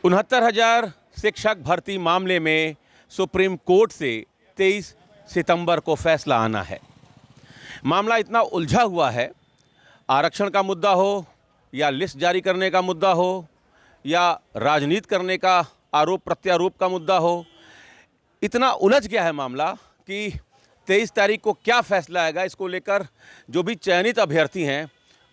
69,000 शिक्षक भर्ती मामले में सुप्रीम कोर्ट से 23 सितंबर को फैसला आना है। मामला इतना उलझा हुआ है, आरक्षण का मुद्दा हो या लिस्ट जारी करने का मुद्दा हो या राजनीति करने का आरोप प्रत्यारोप का मुद्दा हो, इतना उलझ गया है मामला कि 23 तारीख को क्या फैसला आएगा, इसको लेकर जो भी चयनित अभ्यर्थी हैं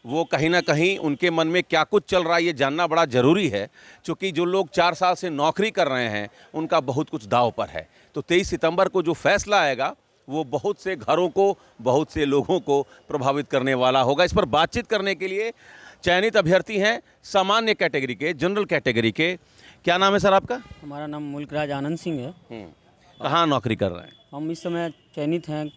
वो कहीं ना कहीं उनके मन में क्या कुछ चल रहा है ये जानना बड़ा ज़रूरी है, क्योंकि जो लोग 4 साल से नौकरी कर रहे हैं उनका बहुत कुछ दांव पर है। तो 23 सितंबर को जो फैसला आएगा वो बहुत से घरों को, बहुत से लोगों को प्रभावित करने वाला होगा। इस पर बातचीत करने के लिए चयनित अभ्यर्थी हैं सामान्य कैटेगरी के, जनरल कैटेगरी के। क्या नाम है सर आपका? हमारा नाम मुल्कराज आनंद सिंह है। कहाँ नौकरी कर रहे हैं? हम इस समय चयनित हैं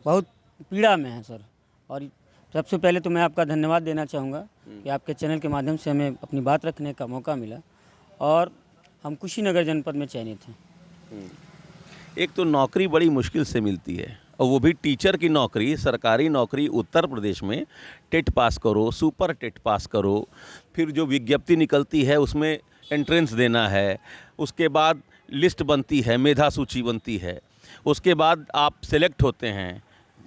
बहुत पीड़ा में हैं सर। और सबसे पहले तो मैं आपका धन्यवाद देना चाहूँगा कि आपके चैनल के माध्यम से हमें अपनी बात रखने का मौका मिला और हम कुशीनगर जनपद में चयनित हैं। एक तो नौकरी बड़ी मुश्किल से मिलती है और वो भी टीचर की नौकरी, सरकारी नौकरी उत्तर प्रदेश में। टेट पास करो, सुपर टेट पास करो, फिर जो विज्ञप्ति निकलती है उसमें एंट्रेंस देना है, उसके बाद लिस्ट बनती है, मेधा सूची बनती है, उसके बाद आप सेलेक्ट होते हैं,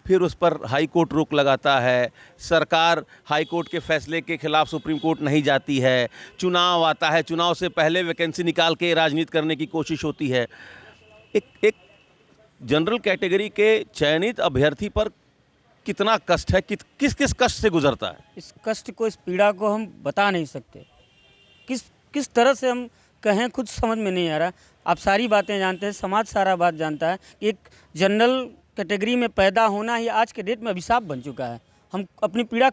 फिर उस पर हाई कोर्ट रोक लगाता है, सरकार हाई कोर्ट के फैसले के खिलाफ सुप्रीम कोर्ट नहीं जाती है, चुनाव आता है, चुनाव से पहले वैकेंसी निकाल के राजनीति करने की कोशिश होती है। एक जनरल कैटेगरी के चयनित अभ्यर्थी पर कितना कष्ट है, किस किस कष्ट से गुजरता है? इस कष्ट को, इस पीड़ा को हम बता नहीं सकते। किस तरह से हम कहें, खुद समझ में नहीं आ रहा। आप सारी बातें जानते हैं, समाज सारा बात जानता है कि एक जनरल कैटेगरी में पैदा होना ही आज के डेट में अभिशाप बन चुका है। हम अपनी पीड़ा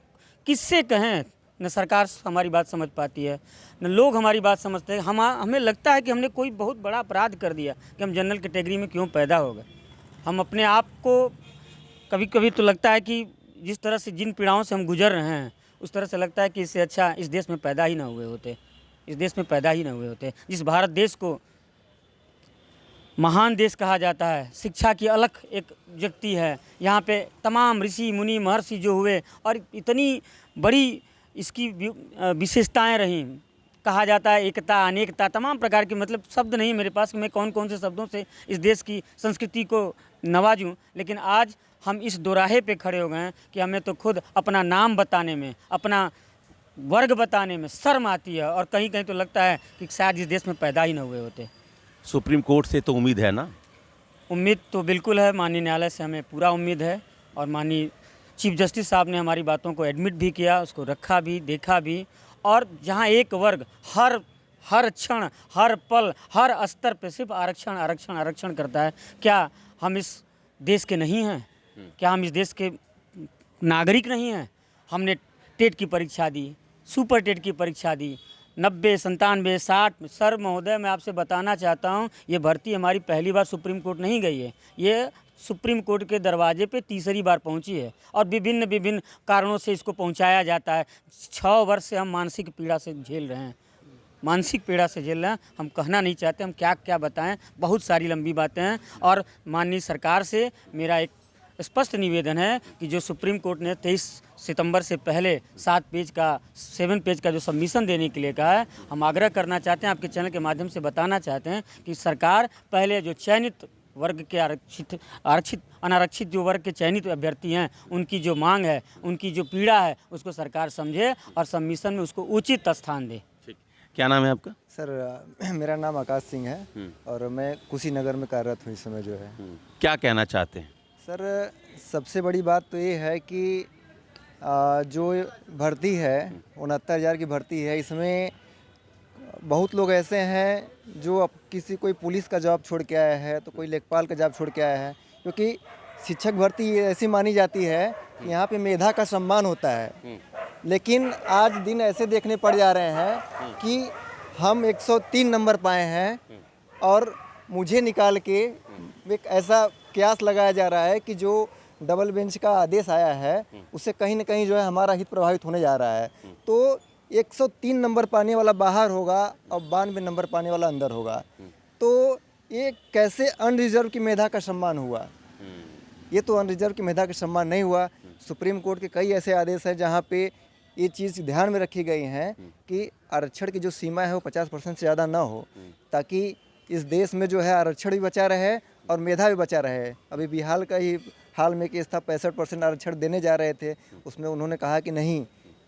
किससे कहें? न सरकार हमारी बात समझ पाती है, न लोग हमारी बात समझते हैं। हमें लगता है कि हमने कोई बहुत बड़ा अपराध कर दिया कि हम जनरल कैटेगरी में क्यों पैदा हो गए। हम अपने आप को कभी कभी तो लगता है कि जिस तरह से जिन पीड़ाओं से हम गुजर रहे हैं उस तरह से लगता है कि इससे अच्छा इस देश में पैदा ही ना हुए होते, इस देश में पैदा ही ना हुए होते। जिस भारत देश को महान देश कहा जाता है, शिक्षा की अलख एक व्यक्ति है, यहाँ पे तमाम ऋषि मुनि महर्षि जो हुए और इतनी बड़ी इसकी विशेषताएं रहीं। कहा जाता है एकता अनेकता, तमाम प्रकार के, मतलब शब्द नहीं मेरे पास कि मैं कौन कौन से शब्दों से इस देश की संस्कृति को नवाजूं। लेकिन आज हम इस दोराहे पे खड़े हो गए हैं कि हमें तो खुद अपना नाम बताने में, अपना वर्ग बताने में शर्म आती है और कहीं कहीं तो लगता है कि शायद इस देश में पैदा ही न हुए होते। सुप्रीम कोर्ट से तो उम्मीद है ना? उम्मीद तो बिल्कुल है, माननीय न्यायालय से हमें पूरा उम्मीद है और माननीय चीफ जस्टिस साहब ने हमारी बातों को एडमिट भी किया, उसको रखा भी, देखा भी। और जहां एक वर्ग हर क्षण, हर पल, हर स्तर पे सिर्फ आरक्षण आरक्षण आरक्षण करता है, क्या हम इस देश के नहीं हैं? क्या हम इस देश के नागरिक नहीं हैं? हमने टेट की परीक्षा दी, सुपर टेट की परीक्षा दी, 90, 97, 60। सर महोदय, मैं आपसे बताना चाहता हूँ ये भर्ती हमारी पहली बार सुप्रीम कोर्ट नहीं गई है, ये सुप्रीम कोर्ट के दरवाजे पे तीसरी बार पहुँची है और विभिन्न कारणों से इसको पहुँचाया जाता है। 6 वर्ष से हम मानसिक पीड़ा से झेल रहे हैं, मानसिक पीड़ा से झेल रहे हैं। हम कहना नहीं चाहते, हम क्या क्या बताएं, बहुत सारी लंबी बातें हैं। और माननीय सरकार से मेरा एक स्पष्ट निवेदन है कि जो सुप्रीम कोर्ट ने 23 सितंबर से पहले 7 पेज का जो सबमिशन देने के लिए कहा है, हम आग्रह करना चाहते हैं, आपके चैनल के माध्यम से बताना चाहते हैं कि सरकार पहले जो चयनित वर्ग के अनारक्षित जो वर्ग के चयनित अभ्यर्थी हैं उनकी जो मांग है, उनकी जो पीड़ा है, उसको सरकार समझे और सबमिशन में उसको उचित स्थान दे। ठीक। क्या नाम है आपका? सर मेरा नाम आकाश सिंह है और मैं कुशीनगर में कार्यरत हूँ इस समय जो है। क्या कहना चाहते हैं? सर सबसे बड़ी बात तो ये है कि जो भर्ती है 69,000 की भर्ती है, इसमें बहुत लोग ऐसे हैं जो अब कोई पुलिस का जॉब छोड़ के आया है, तो कोई लेखपाल का जॉब छोड़ के आया है, क्योंकि शिक्षक भर्ती ऐसी मानी जाती है कि यहाँ पे मेधा का सम्मान होता है। लेकिन आज दिन ऐसे देखने पड़ जा रहे हैं कि हम 103 नंबर पाए हैं और मुझे निकाल के एक ऐसा कयास लगाया जा रहा है कि जो डबल बेंच का आदेश आया है उससे कहीं ना कहीं जो है हमारा हित प्रभावित होने जा रहा है। तो 103 नंबर पाने वाला बाहर होगा और 92 नंबर पाने वाला अंदर होगा, तो ये कैसे अनरिजर्व की मेधा का सम्मान हुआ? ये तो अनरिजर्व की मेधा का सम्मान नहीं हुआ। सुप्रीम कोर्ट के कई ऐसे आदेश हैं जहाँ पे ये चीज़ ध्यान में रखी गई हैं कि आरक्षण की जो सीमा है वो 50% से ज़्यादा ना हो, ताकि इस देश में जो है आरक्षण भी बचा रहे और मेधा भी बचा रहे। अभी बिहार का ही हाल में केस था, 65% आरक्षण देने जा रहे थे, उसमें उन्होंने कहा कि नहीं,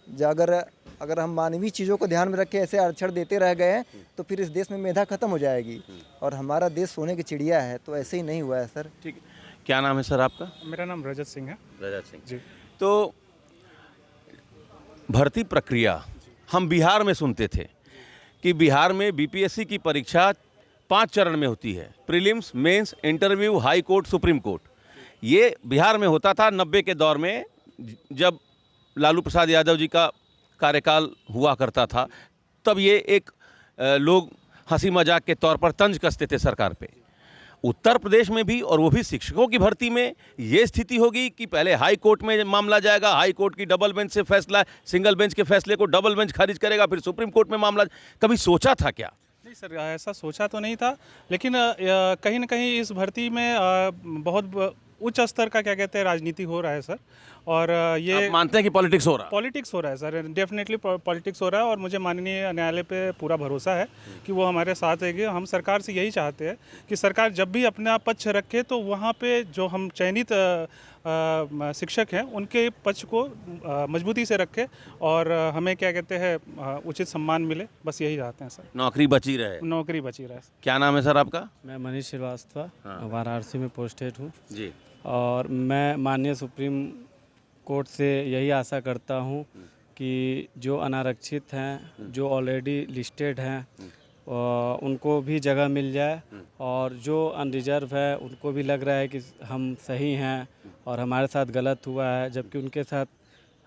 अगर हम मानवीय चीज़ों को ध्यान में रख के ऐसे आरक्षण देते रह गए तो फिर इस देश में मेधा खत्म हो जाएगी और हमारा देश सोने की चिड़िया है। तो ऐसे ही नहीं हुआ है सर। ठीक है, क्या नाम है सर आपका? मेरा नाम रजत सिंह है। रजत सिंह जी। तो भर्ती प्रक्रिया हम बिहार में सुनते थे कि बिहार में बीपीएससी की परीक्षा 5 चरण में होती है, prelims, mains, interview, high court, supreme court. ये बिहार में होता था 90 के दौर में, जब लालू प्रसाद यादव जी का कार्यकाल हुआ करता था, तब ये एक लोग हंसी मजाक के तौर पर तंज कसते थे सरकार पे। उत्तर प्रदेश में भी, और वो भी शिक्षकों की भर्ती में, ये स्थिति होगी कि पहले हाई कोर्ट में मामला जाएगा, हाई कोर्ट की डबल बेंच से फैसला, सिंगल बेंच के फैसले को डबल बेंच खारिज करेगा, फिर सुप्रीम कोर्ट में मामला। कभी सोचा था क्या? नहीं सर, ऐसा सोचा तो नहीं था, लेकिन कहीं ना कहीं इस भर्ती में बहुत उच्च स्तर का क्या कहते हैं राजनीति हो रहा है सर। और ये आप मानते हैं कि पॉलिटिक्स हो रहा है? पॉलिटिक्स हो रहा है सर, डेफिनेटली पॉलिटिक्स हो रहा है। और मुझे माननीय न्यायालय पे पूरा भरोसा है कि वो हमारे साथ रहेगी। हम सरकार से यही चाहते हैं कि सरकार जब भी अपना पक्ष रखे तो वहाँ पे जो हम चयनित शिक्षक हैं उनके पक्ष को मजबूती से रखे और हमें क्या कहते हैं उचित सम्मान मिले, बस यही चाहते हैं सर। नौकरी बची रहे। नौकरी बची रहे। क्या नाम है सर आपका? मैं मनीष श्रीवास्तव हाँ। वाराणसी में पोस्टेड हूँ जी। और मैं माननीय सुप्रीम कोर्ट से यही आशा करता हूँ कि जो अनारक्षित हैं, जो ऑलरेडी लिस्टेड हैं, उनको भी जगह मिल जाए और जो अनरिजर्व है उनको भी लग रहा है कि हम सही हैं और हमारे साथ गलत हुआ है, जबकि उनके साथ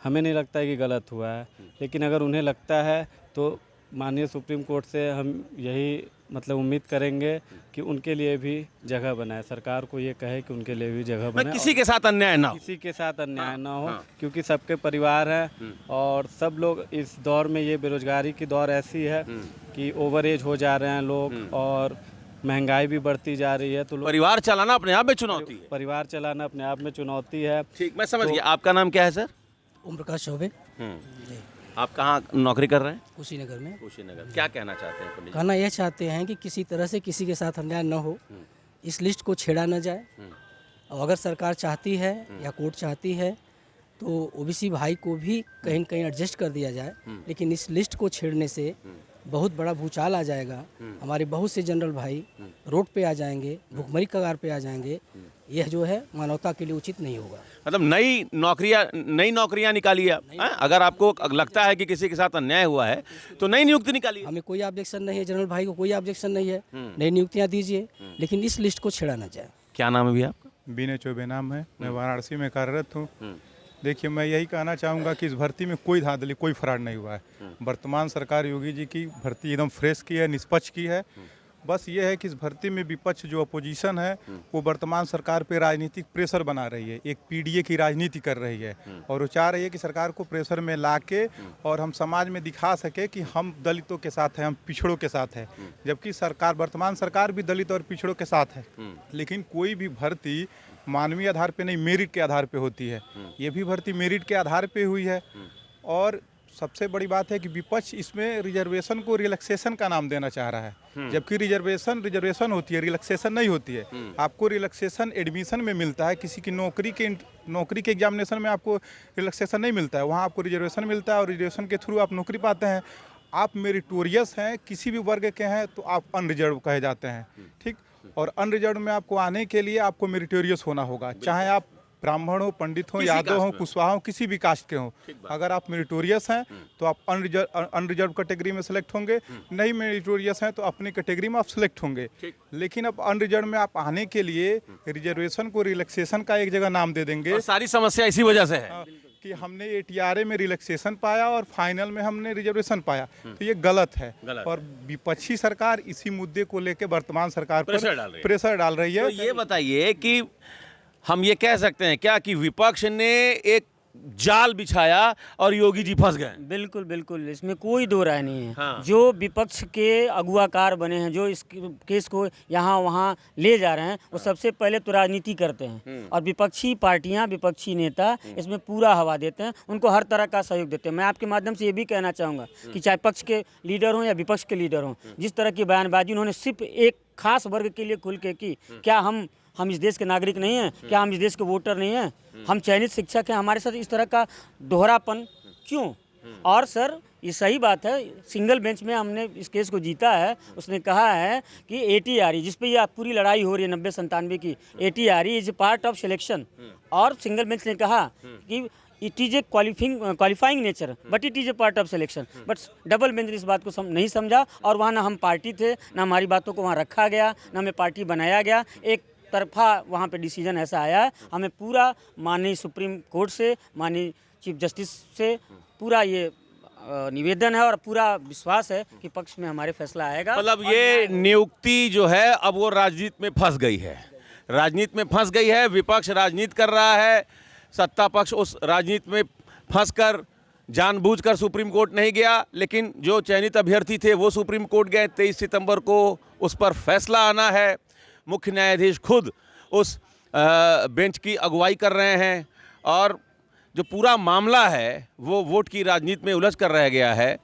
हमें नहीं लगता है कि गलत हुआ है। लेकिन अगर उन्हें लगता है तो माननीय सुप्रीम कोर्ट से हम यही मतलब उम्मीद करेंगे कि उनके लिए भी जगह बनाए, सरकार को ये कहे कि उनके लिए भी जगह बनाए, किसी के साथ अन्याय ना हो। किसी के साथ अन्याय ना हो, क्योंकि सबके परिवार हैं और सब लोग इस दौर में, ये बेरोजगारी की दौर ऐसी है कि ओवर एज हो जा रहे हैं लोग और महंगाई भी बढ़ती जा रही है। तो लोग परिवार चलाना अपने आप में चुनौती है। परिवार चलाना अपने आप में चुनौती है। ठीक, मैं समझ गया। आपका नाम क्या है सर? ओम प्रकाश चौबे। जी। आप कहाँ नौकरी कर रहे हैं? कुशीनगर में। कुशीनगर। क्या कहना चाहते हैं पंडित जी? कहना यह चाहते हैं कि किसी तरह से किसी के साथ अन्याय न हो, इस लिस्ट को छेड़ा न जाए। और अगर सरकार चाहती है या कोर्ट चाहती है तो ओबीसी भाई को भी कहीं न कहीं एडजस्ट कर दिया जाए, लेकिन इस लिस्ट को छेड़ने से बहुत बड़ा भूचाल आ जाएगा। हमारे बहुत से जनरल भाई रोड पे आ जाएंगे, भुखमरी कगार पे आ जाएंगे। यह जो है मानवता के लिए उचित नहीं होगा। मतलब नई नौकरियां निकालिए आप। अगर आपको लगता है कि किसी के साथ अन्याय हुआ है तो नई नियुक्ति निकालिए। हमें कोई ऑब्जेक्शन नहीं है, जनरल भाई को कोई ऑब्जेक्शन नहीं है, नई नियुक्तियाँ दीजिए, लेकिन इस लिस्ट को छेड़ा न जाए। क्या नाम है भैया आपका? विनय चौबे नाम है, मैं वाराणसी में कार्यरत हूँ। देखिए, मैं यही कहना चाहूँगा कि इस भर्ती में कोई धांधली, कोई फ्रॉड नहीं हुआ है। वर्तमान सरकार योगी जी की भर्ती एकदम फ्रेश की है, निष्पक्ष की है। बस ये है कि इस भर्ती में विपक्ष जो अपोजिशन है वो वर्तमान सरकार पे राजनीतिक प्रेशर बना रही है, एक पीडीए की राजनीति कर रही है और वो चाह रही है कि सरकार को प्रेशर में ला के और हम समाज में दिखा सके कि हम दलितों के साथ हैं, हम पिछड़ों के साथ हैं, जबकि सरकार, वर्तमान सरकार भी दलित और पिछड़ों के साथ है। लेकिन कोई भी भर्ती मानवीय आधार पे नहीं, मेरिट के आधार पे होती है। ये भी भर्ती मेरिट के आधार पे हुई है। और सबसे बड़ी बात है कि विपक्ष इसमें रिजर्वेशन को रिलैक्सेशन का नाम देना चाह रहा है, जबकि रिजर्वेशन होती है, रिलैक्सेशन नहीं होती है। आपको रिलैक्सेशन एडमिशन में मिलता है, किसी की नौकरी के एग्जामिनेशन में आपको रिलैक्सेशन नहीं मिलता है, वहाँ आपको रिजर्वेशन मिलता है और रिजर्वेशन के थ्रू आप नौकरी पाते हैं। आप मेरिटोरियस हैं, किसी भी वर्ग के हैं तो आप अनरिजर्व कहे जाते हैं, ठीक। और अनरिजर्व में आपको आने के लिए आपको मेरिटोरियस होना होगा, चाहे आप ब्राह्मण हो, पंडित हो, यादव हो, कुशवाहा हो, किसी भी कास्ट के हो। अगर आप मेरिटोरियस हैं तो आप अनरिजर्व कैटेगरी में सेलेक्ट होंगे, नहीं मेरिटोरियस हैं तो अपनी कैटेगरी में आप सेलेक्ट होंगे। लेकिन अब अनरिजर्व में आप आने के लिए रिजर्वेशन को रिलैक्सेशन का एक जगह नाम दे देंगे। सारी समस्या इसी वजह से है कि हमने एटीआरए में रिलैक्सेशन पाया और फाइनल में हमने रिजर्वेशन पाया, तो ये गलत है। और विपक्षी सरकार इसी मुद्दे को लेकर वर्तमान सरकार पर प्रेशर डाल रही है। तो ये बताइए कि हम ये कह सकते हैं क्या कि विपक्ष ने एक जाल बिछाया और योगी जी फंस गए। बिल्कुल बिल्कुल, इसमें कोई दो राय नहीं है। हाँ। जो विपक्ष के अगुवाकार बने हैं, जो इस केस को यहाँ वहाँ ले जा रहे हैं, वो सबसे पहले तो राजनीति करते हैं और विपक्षी पार्टियाँ, विपक्षी नेता इसमें पूरा हवा देते हैं, उनको हर तरह का सहयोग देते हैं। मैं आपके माध्यम से ये भी कहना चाहूँगा कि चाहे पक्ष के लीडर हों या विपक्ष के लीडर हों, जिस तरह की बयानबाजी उन्होंने सिर्फ एक खास वर्ग के लिए खुल के की, क्या हम इस देश के नागरिक नहीं हैं? क्या हम इस देश के वोटर नहीं हैं? हम चयनित शिक्षक हैं, हमारे साथ इस तरह का दोहरापन क्यों? और सर ये सही बात है, सिंगल बेंच में हमने इस केस को जीता है। उसने कहा है कि ATRE, जिस पे ये पूरी लड़ाई हो रही है 90-97 की, ATRE is part of selection. और सिंगल बेंच ने कहा कि it is a qualifying nature but it is a part of selection. But double bench ने इस बात को नहीं समझा और वहाँ ना हम पार्टी थे, ना हमारी बातों को वहाँ रखा गया, ना हमें पार्टी बनाया गया। एक तरफा वहाँ पे डिसीजन ऐसा आया है। हमें पूरा माननीय सुप्रीम कोर्ट से, माननीय चीफ जस्टिस से पूरा ये निवेदन है और पूरा विश्वास है कि पक्ष में हमारे फैसला आएगा। मतलब ये नियुक्ति जो है अब वो राजनीति में फंस गई है, राजनीति में फंस गई है। विपक्ष राजनीति कर रहा है, सत्ता पक्ष उस राजनीति में फंसकर जानबूझकर सुप्रीम कोर्ट नहीं गया, लेकिन जो चयनित अभ्यर्थी थे वो सुप्रीम कोर्ट गए। 23 सितंबर को उस पर फैसला आना है। मुख्य न्यायाधीश खुद उस बेंच की अगुवाई कर रहे हैं और जो पूरा मामला है वो वोट की राजनीति में उलझ कर रह गया है।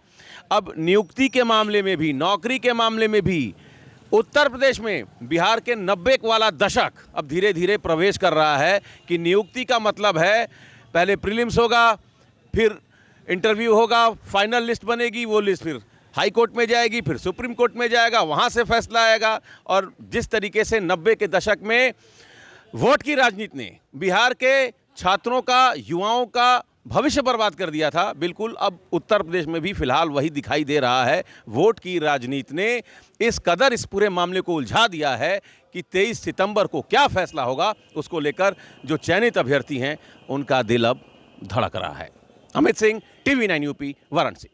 अब नियुक्ति के मामले में भी, नौकरी के मामले में भी उत्तर प्रदेश में बिहार के 90 वाला दशक अब धीरे धीरे प्रवेश कर रहा है कि नियुक्ति का मतलब है पहले प्रीलिम्स होगा, फिर इंटरव्यू होगा, फाइनल लिस्ट बनेगी, वो लिस्ट फिर हाई कोर्ट में जाएगी, फिर सुप्रीम कोर्ट में जाएगा, वहाँ से फैसला आएगा। और जिस तरीके से 90 के दशक में वोट की राजनीति ने बिहार के छात्रों का, युवाओं का भविष्य बर्बाद कर दिया था, बिल्कुल अब उत्तर प्रदेश में भी फिलहाल वही दिखाई दे रहा है। वोट की राजनीति ने इस कदर इस पूरे मामले को उलझा दिया है कि 23 सितंबर को क्या फैसला होगा उसको लेकर जो चयनित अभ्यर्थी हैं उनका दिल अब धड़क रहा है। Amit Singh, TV9 UP, Varanasi.